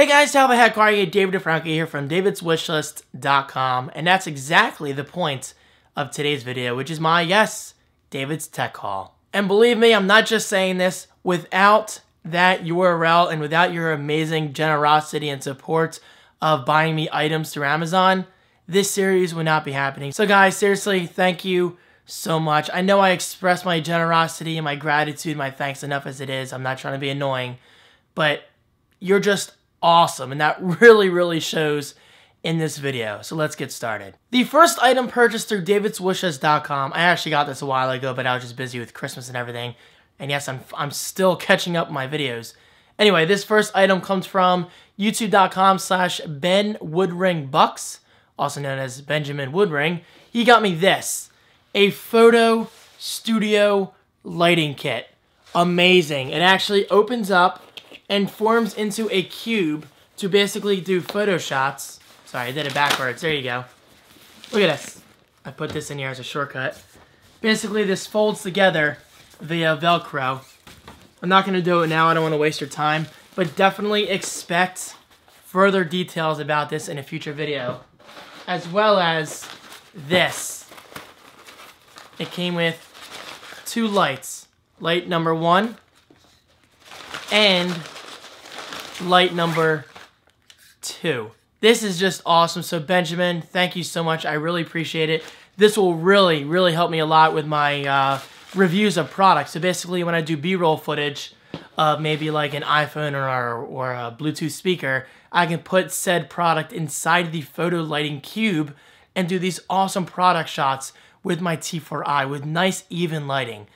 Hey guys, how the heck are you? David Franco here from davidswishlist.com, and that's exactly the point of today's video, which is my, yes, David's Tech Haul. And believe me, I'm not just saying this. Without that URL and without your amazing generosity and support of buying me items through Amazon, this series would not be happening. So guys, seriously, thank you so much. I know I express my generosity and my gratitude, my thanks enough as it is. I'm not trying to be annoying, but you're just awesome, and that really shows in this video. So let's get started. The first item purchased through davidswishlist.com. I actually got this a while ago, but I was just busy with Christmas and everything. And yes, I'm still catching up my videos. Anyway, this first item comes from youtube.com/BenWoodringBucks, also known as Benjamin Woodring. He got me this, a photo studio lighting kit. Amazing. It actually opens up and forms into a cube to basically do photo shots. Sorry, I did it backwards. There you go. Look at this. I put this in here as a shortcut. Basically, this folds together via Velcro. I'm not going to do it now. I don't want to waste your time. But definitely expect further details about this in a future video. As well as this. It came with two lights. Light number 1 and light number 2. This is just awesome. So Benjamin, thank you so much. I really appreciate it. This will really help me a lot with my reviews of products. So basically when I do B-roll footage of maybe like an iPhone or a Bluetooth speaker, I can put said product inside the photo lighting cube and do these awesome product shots with my T4i with nice even lighting.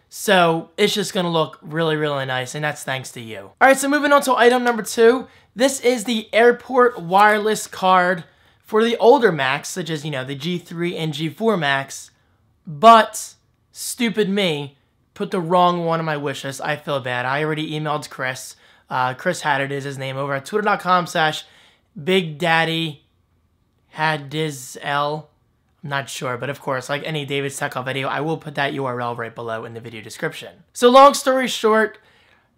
So it's just going to look really nice, and that's thanks to you. Alright, so moving on to item number 2. This is the AirPort wireless card for the older Macs, such as, you know, the G3 and G4 Macs. But, stupid me, put the wrong one on my wish list. I feel bad. I already emailed Chris. Chris Haddad is his name, over at twitter.com/BigDaddyHaddizL. I'm not sure, but of course, like any David's Tech Haul video, I will put that URL right below in the video description. So long story short,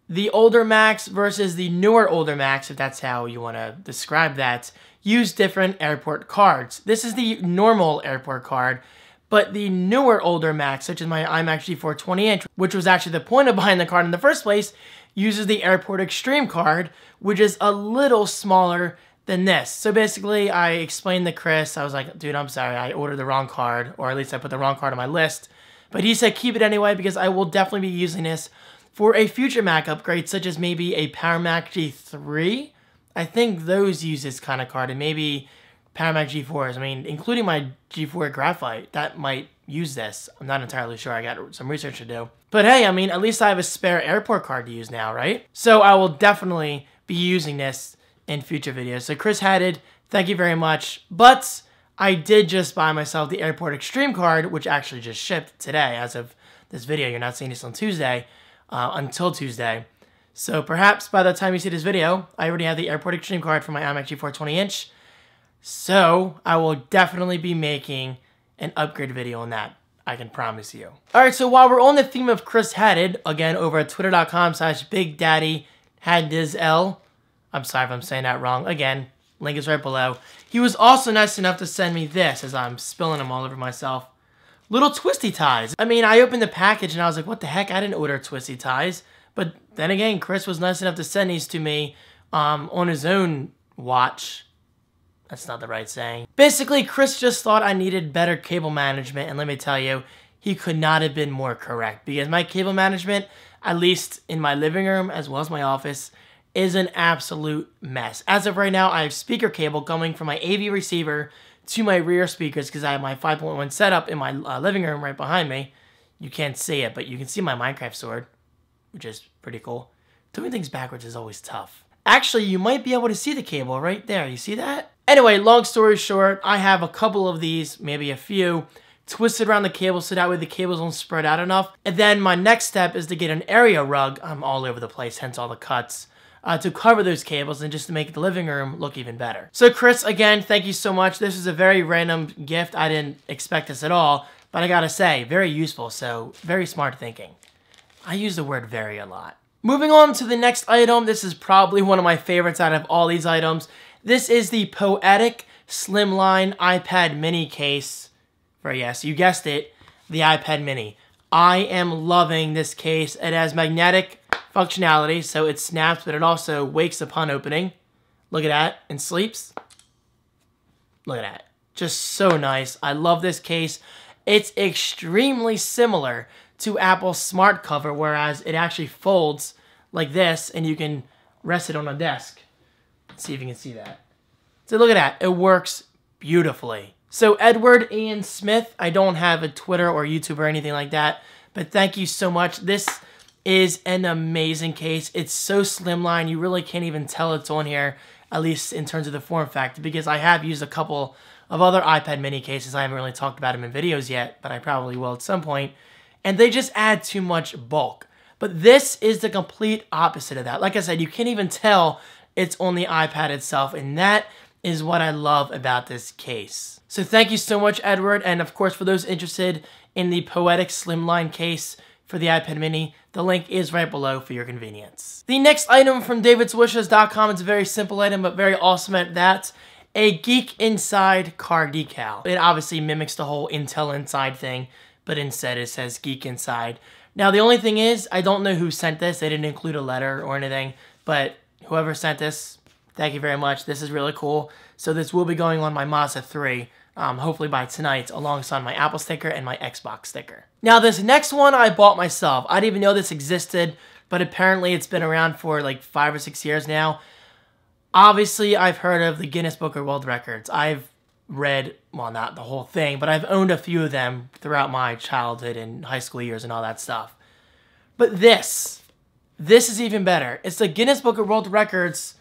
the older Macs versus the newer older Macs, if that's how you want to describe that, use different AirPort cards. This is the normal AirPort card, but the newer older Macs, such as my iMac G4 20-inch, which was actually the point of buying the card in the first place, uses the AirPort Extreme card, which is a little smaller than this. So basically, I explained to Chris, I was like, dude, I'm sorry, I ordered the wrong card, or at least I put the wrong card on my list. But he said keep it anyway, because I will definitely be using this for a future Mac upgrade, such as maybe a Power Mac G3. I think those use this kind of card, and maybe Power Mac G4s. I mean, including my G4 Graphite, that might use this. I'm not entirely sure. I got some research to do. But hey, I mean, at least I have a spare AirPort card to use now, right? So I will definitely be using this in future videos. So Chris Haddad, thank you very much. But I did just buy myself the AirPort Extreme card, which actually just shipped today as of this video. You're not seeing this on Tuesday, until Tuesday. So perhaps by the time you see this video, I already have the AirPort Extreme card for my iMac G4 20-inch. So I will definitely be making an upgrade video on that. I can promise you. Alright, so while we're on the theme of Chris Haddad, again over at twitter.com/BigDaddyHaddizL. I'm sorry if I'm saying that wrong. Again, link is right below. He was also nice enough to send me this, as I'm spilling them all over myself. Little twisty ties. I mean, I opened the package and I was like, what the heck? I didn't order twisty ties. But then again, Chris was nice enough to send these to me on his own watch. That's not the right saying. Basically, Chris just thought I needed better cable management, and let me tell you, he could not have been more correct, because my cable management, at least in my living room as well as my office, is an absolute mess. As of right now, I have speaker cable coming from my AV receiver to my rear speakers, because I have my 5.1 setup in my living room right behind me. You can't see it, but you can see my Minecraft sword, which is pretty cool. Doing things backwards is always tough. Actually, you might be able to see the cable right there. You see that? Anyway, long story short, I have a couple of these, maybe a few, twisted around the cable so that way the cables don't spread out enough. And then my next step is to get an area rug. I'm all over the place, hence all the cuts. To cover those cables and just to make the living room look even better. So Chris, again, thank you so much. This is a very random gift. I didn't expect this at all, but I gotta say, very useful, so very smart thinking. I use the word very a lot. Moving on to the next item, this is probably one of my favorites out of all these items. This is the Poetic SLIMLINE iPad mini case for, yes, you guessed it, the iPad mini. I am loving this case. It has magnetic functionality, so it snaps, but it also wakes upon opening. Look at that, and sleeps. Look at that. Just so nice. I love this case. It's extremely similar to Apple's smart cover, whereas it actually folds like this, and you can rest it on a desk. Let's see if you can see that. So look at that. It works beautifully. So Edward Ian Smith, I don't have a Twitter or YouTube or anything like that, but thank you so much. This is an amazing case. It's so slimline, you really can't even tell it's on here, at least in terms of the form factor, because I have used a couple of other iPad mini cases. I haven't really talked about them in videos yet, but I probably will at some point. And they just add too much bulk. But this is the complete opposite of that. Like I said, you can't even tell it's on the iPad itself, and that is what I love about this case. So thank you so much, Edward, and of course for those interested in the Poetic SLIMLINE case for the iPad mini, the link is right below for your convenience. The next item from davidswishes.com, it's a very simple item, but very awesome at that. A Geek Inside car decal. It obviously mimics the whole Intel Inside thing, but instead it says Geek Inside. Now the only thing is, I don't know who sent this. They didn't include a letter or anything, but whoever sent this, thank you very much. This is really cool. So this will be going on my Mazda 3, hopefully by tonight, alongside my Apple sticker and my Xbox sticker. Now this next one I bought myself. I didn't even know this existed, but apparently it's been around for like 5 or 6 years now. Obviously, I've heard of the Guinness Book of World Records. I've read, well, not the whole thing, but I've owned a few of them throughout my childhood and high school years and all that stuff. But this is even better. It's the Guinness Book of World Records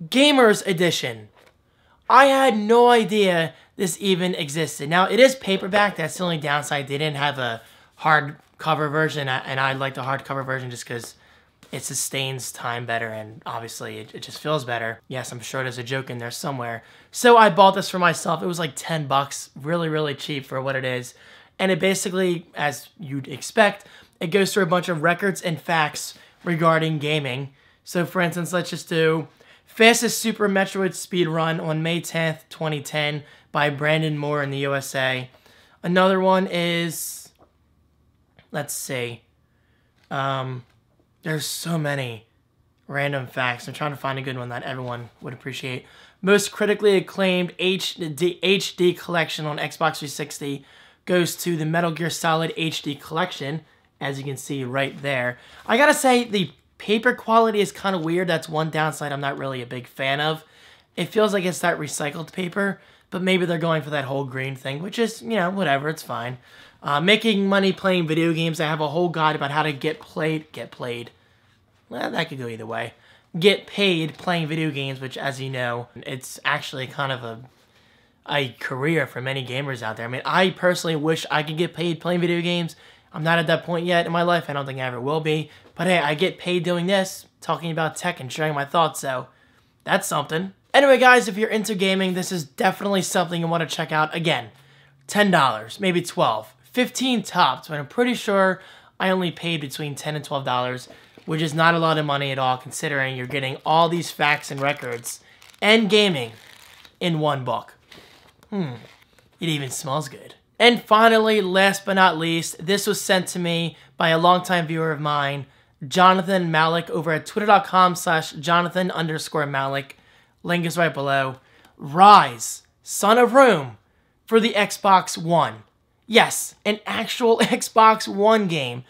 Gamers Edition. I had no idea this even existed. Now, it is paperback. That's the only downside. They didn't have a hardcover version, and I like the hardcover version just because it sustains time better, and obviously it just feels better. Yes, I'm sure there's a joke in there somewhere. So I bought this for myself. It was like 10 bucks, really, really cheap for what it is. And it basically, as you'd expect, it goes through a bunch of records and facts regarding gaming. So for instance, let's just do fastest Super Metroid speedrun on May 10th, 2010 by Brandon Moore in the USA. Another one is, let's see, there's so many random facts. I'm trying to find a good one that everyone would appreciate. Most critically acclaimed HD collection on Xbox 360 goes to the Metal Gear Solid HD collection, as you can see right there. I gotta say, the paper quality is kind of weird. That's one downside I'm not really a big fan of. It feels like it's that recycled paper, but maybe they're going for that whole green thing, which is, you know, whatever, it's fine. Making money playing video games. I have a whole guide about how to get played. Well, that could go either way. Get paid playing video games, which, as you know, it's actually kind of a career for many gamers out there. I mean, I personally wish I could get paid playing video games. I'm not at that point yet in my life. I don't think I ever will be. But hey, I get paid doing this, talking about tech and sharing my thoughts, so that's something. Anyway, guys, if you're into gaming, this is definitely something you want to check out. Again, $10, maybe $12, $15 tops, but I'm pretty sure I only paid between $10 and $12, which is not a lot of money at all, considering you're getting all these facts and records and gaming in one book. It even smells good. And finally, last but not least, this was sent to me by a longtime viewer of mine, Jonathan Malik, over at twitter.com/Jonathan_Malik. Link is right below. Ryse, Son of Rome, for the Xbox One. Yes, an actual Xbox One game.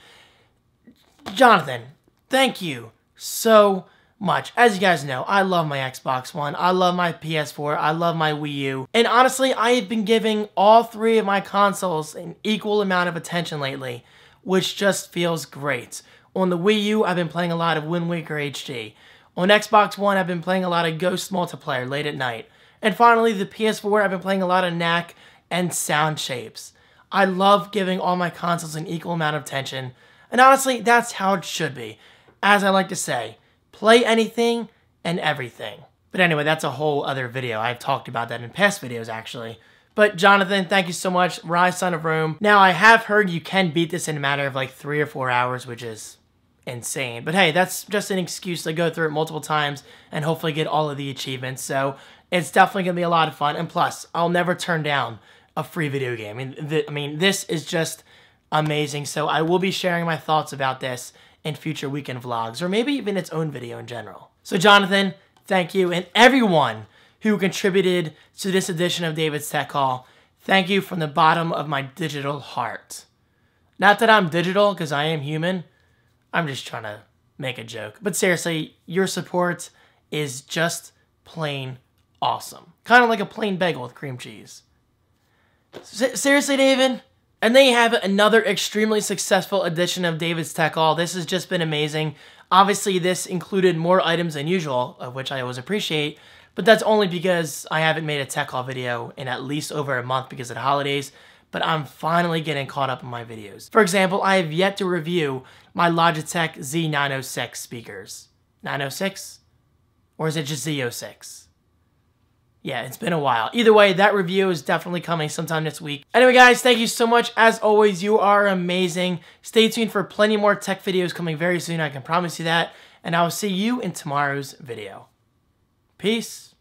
Jonathan, thank you so much. As you guys know, I love my Xbox One, I love my PS4, I love my Wii U, and honestly, I have been giving all three of my consoles an equal amount of attention lately, which just feels great. On the Wii U, I've been playing a lot of Wind Waker HD. On Xbox One, I've been playing a lot of Ghost multiplayer late at night. And finally, the PS4, I've been playing a lot of Knack and Sound Shapes. I love giving all my consoles an equal amount of attention, and honestly, that's how it should be. As I like to say, play anything and everything. But anyway, that's a whole other video. I've talked about that in past videos, actually. But Jonathan, thank you so much. Ryse, Son of Rome. Now, I have heard you can beat this in a matter of like 3 or 4 hours, which is insane. But hey, that's just an excuse to go through it multiple times and hopefully get all of the achievements. So it's definitely going to be a lot of fun. And plus, I'll never turn down a free video game. I mean, this is just amazing. So I will be sharing my thoughts about this in future weekend vlogs, or maybe even its own video in general. So Jonathan, thank you. And everyone who contributed to this edition of David's Tech Haul, thank you from the bottom of my digital heart. Not that I'm digital, because I am human. I'm just trying to make a joke. But seriously, your support is just plain awesome. Kind of like a plain bagel with cream cheese. Seriously, David? And there you have it, another extremely successful edition of David's Tech Haul. This has just been amazing. Obviously, this included more items than usual, of which I always appreciate, but that's only because I haven't made a tech haul video in at least over a month because of the holidays, but I'm finally getting caught up in my videos. For example, I have yet to review my Logitech Z906 speakers. 906? Or is it just Z06? Yeah, it's been a while. Either way, that review is definitely coming sometime this week. Anyway, guys, thank you so much. As always, you are amazing. Stay tuned for plenty more tech videos coming very soon. I can promise you that. And I will see you in tomorrow's video. Peace.